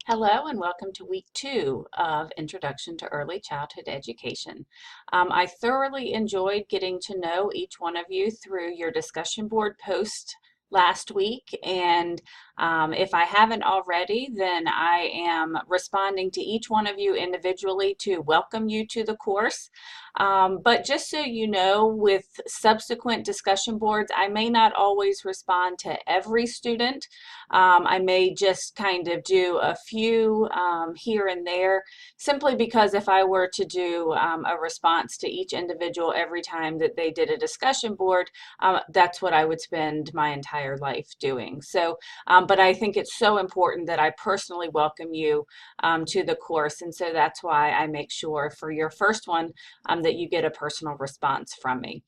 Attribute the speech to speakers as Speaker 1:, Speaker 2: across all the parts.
Speaker 1: Hello and welcome to week 2 of Introduction to Early Childhood Education. I thoroughly enjoyed getting to know each one of you through your discussion board post last week, and if I haven't already, then I am responding to each one of you individually to welcome you to the course. But just so you know, with subsequent discussion boards, I may not always respond to every student. I may just kind of do a few here and there, simply because if I were to do a response to each individual every time that they did a discussion board, that's what I would spend my entire life doing. So, but I think it's so important that I personally welcome you to the course, and so that's why I make sure for your first one that you get a personal response from me.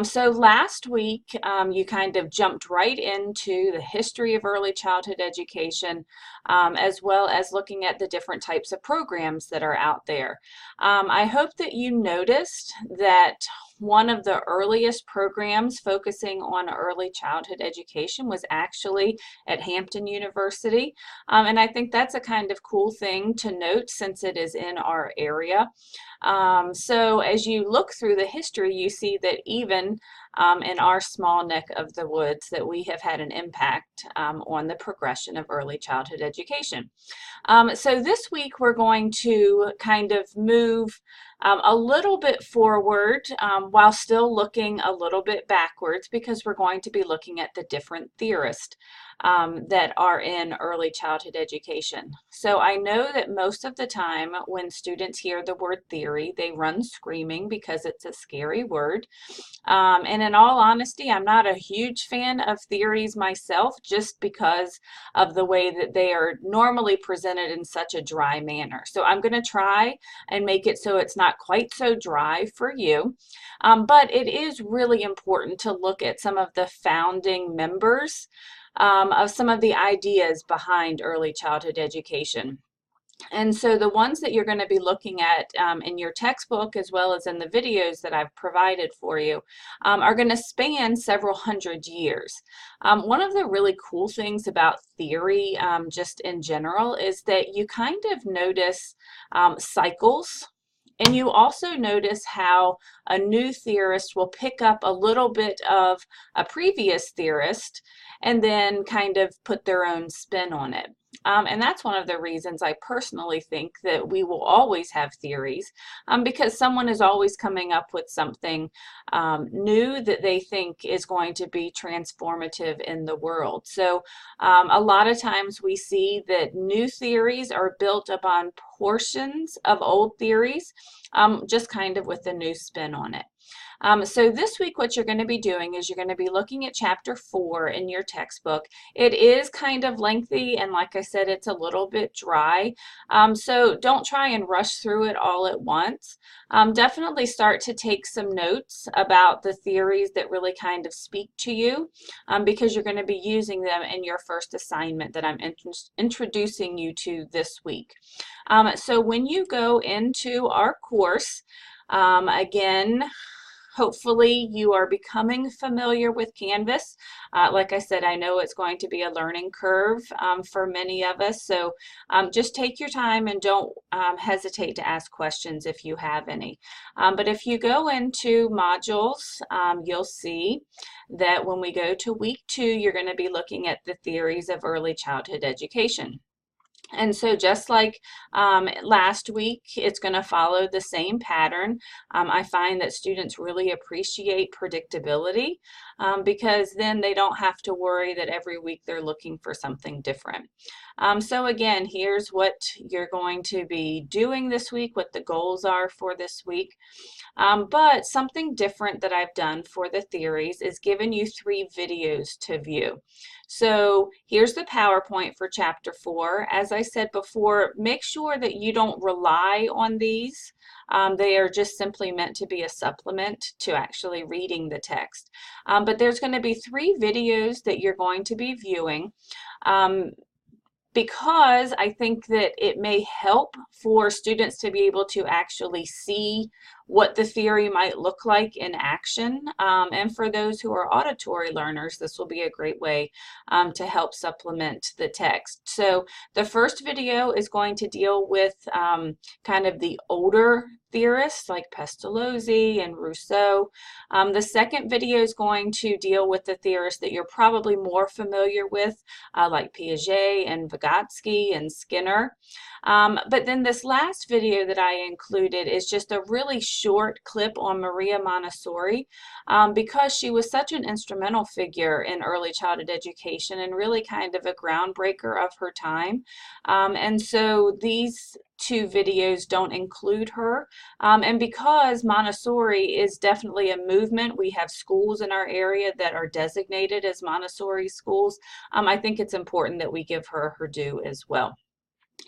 Speaker 1: So last week, you kind of jumped right into the history of early childhood education, as well as looking at the different types of programs that are out there. I hope that you noticed that one of the earliest programs focusing on early childhood education was actually at Hampton University. And I think that's a kind of cool thing to note since it is in our area. So as you look through the history, you see that even in our small neck of the woods that we have had an impact on the progression of early childhood education. So this week we're going to kind of move a little bit forward while still looking a little bit backwards, because we're going to be looking at the different theorists that are in early childhood education. So I know that most of the time when students hear the word theory, they run screaming because it's a scary word. And in all honesty, I'm not a huge fan of theories myself, just because of the way that they are normally presented in such a dry manner. So I'm going to try and make it so it's not quite so dry for you. But it is really important to look at some of the founding members of some of the ideas behind early childhood education. And so the ones that you're going to be looking at in your textbook, as well as in the videos that I've provided for you, are going to span several hundred years. One of the really cool things about theory, just in general, is that you kind of notice cycles. And you also notice how a new theorist will pick up a little bit of a previous theorist and then kind of put their own spin on it. And that's one of the reasons I personally think that we will always have theories, because someone is always coming up with something new that they think is going to be transformative in the world. So a lot of times we see that new theories are built upon portions of old theories, just kind of with a new spin on it. So this week what you're going to be doing is you're going to be looking at chapter 4 in your textbook. It is kind of lengthy, and like I said, it's a little bit dry. So don't try and rush through it all at once. Definitely start to take some notes about the theories that really kind of speak to you, because you're going to be using them in your first assignment that I'm introducing you to this week. So when you go into our course, again, hopefully you are becoming familiar with Canvas. Like I said, I know it's going to be a learning curve for many of us, so just take your time and don't hesitate to ask questions if you have any. But if you go into modules, you'll see that when we go to week 2, you're going to be looking at the theories of early childhood education. And so just like last week, it's going to follow the same pattern. I find that students really appreciate predictability, because then they don't have to worry that every week they're looking for something different. So again, here's what you're going to be doing this week, what the goals are for this week. But something different that I've done for the theories is given you 3 videos to view. So here's the PowerPoint for chapter 4. As I said before, make sure that you don't rely on these. They are just simply meant to be a supplement to actually reading the text. But there's going to be 3 videos that you're going to be viewing, because I think that it may help for students to be able to actually see what the theory might look like in action. And for those who are auditory learners, this will be a great way to help supplement the text. So the first video is going to deal with kind of the older theorists like Pestalozzi and Rousseau. The second video is going to deal with the theorists that you're probably more familiar with, like Piaget and Vygotsky and Skinner. But then this last video that I included is just a really short clip on Maria Montessori, because she was such an instrumental figure in early childhood education and really kind of a groundbreaker of her time. And so these two videos don't include her. And because Montessori is definitely a movement, we have schools in our area that are designated as Montessori schools. I think it's important that we give her her due as well.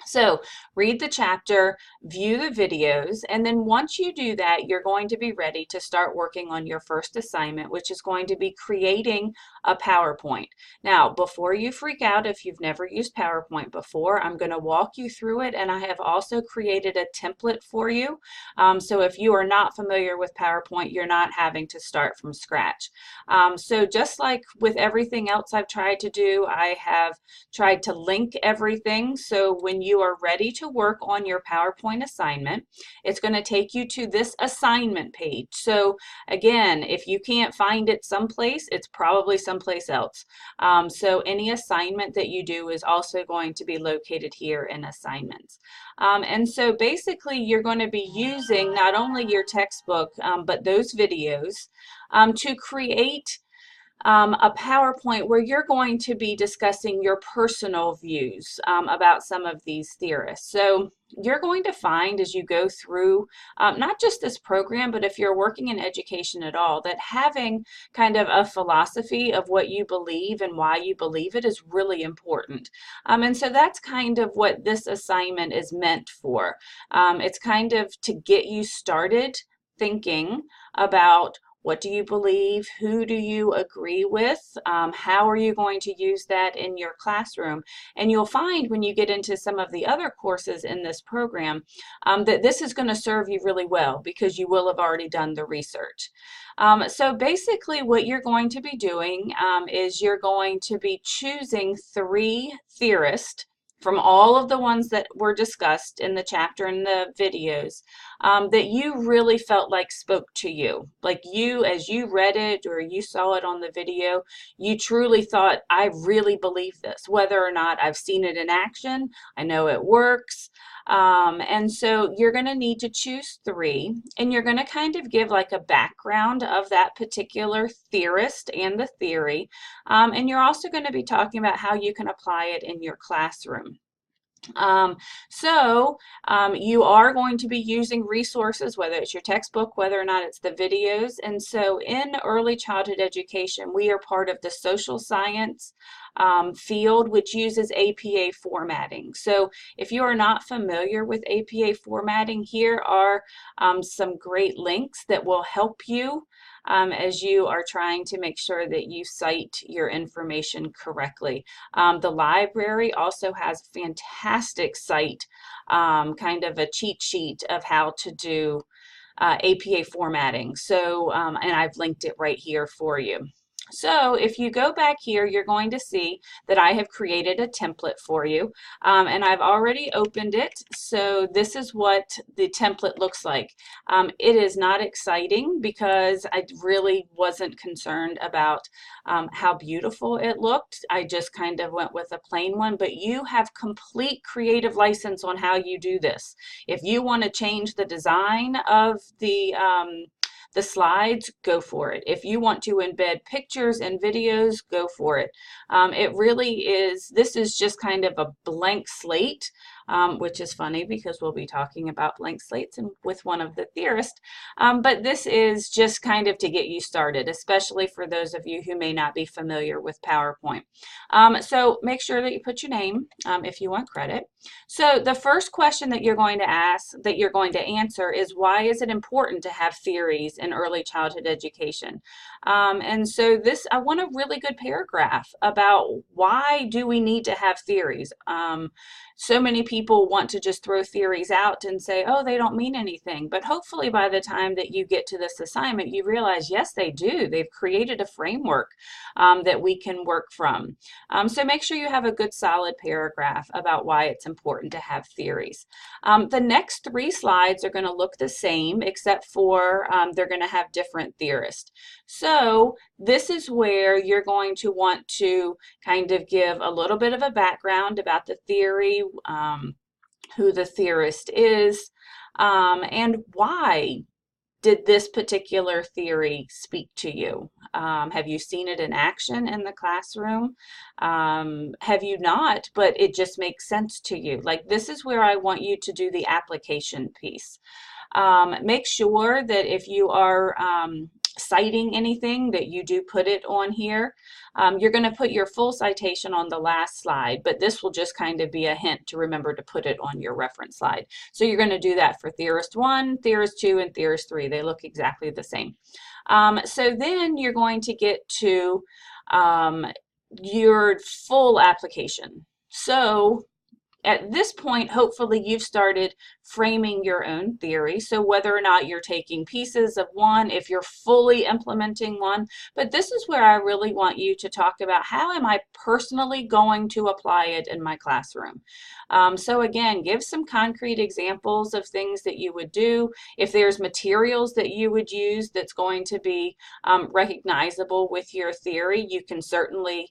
Speaker 1: So read the chapter, view the videos, and then once you do that, you're going to be ready to start working on your first assignment, which is going to be creating a PowerPoint. Now, before you freak out if you've never used PowerPoint before, I'm going to walk you through it, and I have also created a template for you. So if you are not familiar with PowerPoint, you're not having to start from scratch. So just like with everything else I've tried to do, I have tried to link everything. So when you are ready to work on your PowerPoint assignment, it's going to take you to this assignment page. So again, if you can't find it someplace, it's probably someplace else. So any assignment that you do is also going to be located here in assignments. And so basically you're going to be using not only your textbook, but those videos to create a PowerPoint where you're going to be discussing your personal views about some of these theorists. So you're going to find as you go through not just this program, but if you're working in education at all, that having kind of a philosophy of what you believe and why you believe it is really important. And so that's kind of what this assignment is meant for. It's kind of to get you started thinking about what do you believe? Who do you agree with? How are you going to use that in your classroom? And you'll find when you get into some of the other courses in this program that this is going to serve you really well because you will have already done the research. So basically what you're going to be doing is you're going to be choosing 3 theorists from all of the ones that were discussed in the chapter and the videos that you really felt like spoke to you. Like you, as you read it or you saw it on the video, you truly thought, I really believe this, whether or not I've seen it in action, I know it works. And so you're going to need to choose 3, and you're going to kind of give like a background of that particular theorist and the theory. And you're also going to be talking about how you can apply it in your classroom. You are going to be using resources, whether it's your textbook, whether or not it's the videos. And so in early childhood education, we are part of the social science field, which uses APA formatting. So if you are not familiar with APA formatting, here are some great links that will help you as you are trying to make sure that you cite your information correctly. The library also has a fantastic site, kind of a cheat sheet of how to do APA formatting. So, and I've linked it right here for you. So if you go back here, you're going to see that I have created a template for you, and I've already opened it. So this is what the template looks like. It is not exciting because I really wasn't concerned about how beautiful it looked. I just kind of went with a plain one, but you have complete creative license on how you do this. If you want to change the design of the slides, go for it. If you want to embed pictures and videos, go for it. It really is, this is just kind of a blank slate, which is funny because we'll be talking about blank slates and with one of the theorists. But this is just kind of to get you started, especially for those of you who may not be familiar with PowerPoint. So make sure that you put your name if you want credit. So the first question that you're going to ask, that you're going to answer is, why is it important to have theories in early childhood education? And so this, I want a really good paragraph about why do we need to have theories. So many people want to just throw theories out and say, oh, they don't mean anything. But hopefully by the time that you get to this assignment, you realize, yes, they do. They've created a framework that we can work from. So make sure you have a good solid paragraph about why it's important to have theories. The next 3 slides are going to look the same, except for they're going to have different theorists. So this is where you're going to want to kind of give a little bit of a background about the theory, who the theorist is, and why did this particular theory speak to you? Have you seen it in action in the classroom? Have you not, but it just makes sense to you? Like, this is where I want you to do the application piece. Make sure that if you are citing anything, that you do put it on here. You're going to put your full citation on the last slide, but this will just kind of be a hint to remember to put it on your reference slide. So you're going to do that for Theorist 1, Theorist 2, and Theorist 3. They look exactly the same. So then you're going to get to your full application. So at this point, hopefully you've started framing your own theory. So whether or not you're taking pieces of one, if you're fully implementing one, but this is where I really want you to talk about how am I personally going to apply it in my classroom. So again, give some concrete examples of things that you would do. If there's materials that you would use that's going to be recognizable with your theory, you can certainly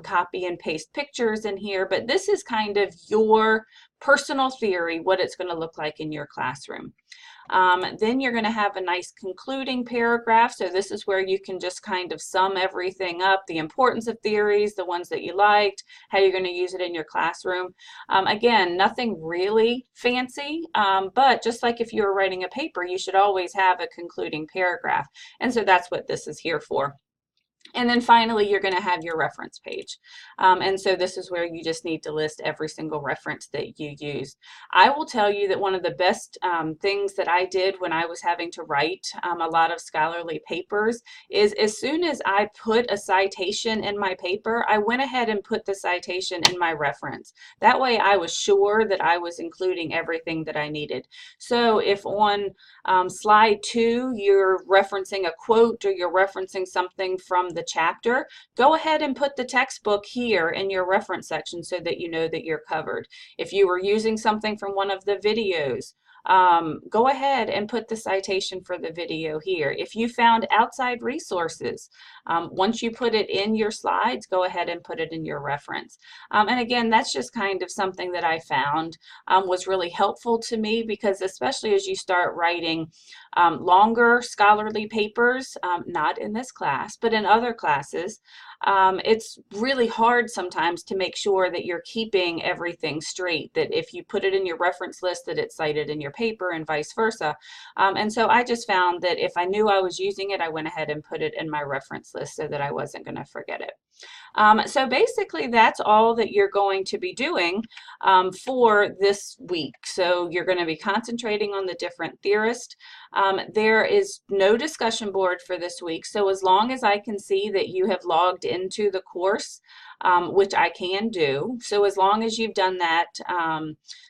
Speaker 1: copy and paste pictures in here, but this is kind of your personal theory, what it's going to look like in your classroom. Then you're going to have a nice concluding paragraph. So this is where you can just kind of sum everything up, the importance of theories, the ones that you liked, how you're going to use it in your classroom. Again, nothing really fancy, but just like if you were writing a paper, you should always have a concluding paragraph. And so that's what this is here for. And then finally, you're going to have your reference page. And so this is where you just need to list every single reference that you use. I will tell you that one of the best things that I did when I was having to write a lot of scholarly papers is as soon as I put a citation in my paper, I went ahead and put the citation in my reference. That way I was sure that I was including everything that I needed. So if on slide 2 you're referencing a quote or you're referencing something from the chapter, go ahead and put the textbook here in your reference section so that you know that you're covered. If you were using something from one of the videos, go ahead and put the citation for the video here. If you found outside resources, once you put it in your slides, go ahead and put it in your reference. And again, that's just kind of something that I found was really helpful to me, because especially as you start writing longer scholarly papers, not in this class, but in other classes, it's really hard sometimes to make sure that you're keeping everything straight, that if you put it in your reference list that it's cited in your paper and vice versa. And so I just found that if I knew I was using it, I went ahead and put it in my reference list so that I wasn't going to forget it. So basically that's all that you're going to be doing for this week. So you're going to be concentrating on the different theorists. There is no discussion board for this week, so as long as I can see that you have logged into the course, which I can do, so as long as you've done that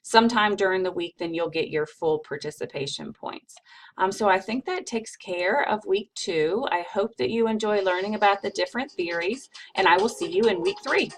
Speaker 1: sometime during the week, then you'll get your full participation points. So I think that takes care of week 2. I hope that you enjoy learning about the different theories, and I will see you in week 3.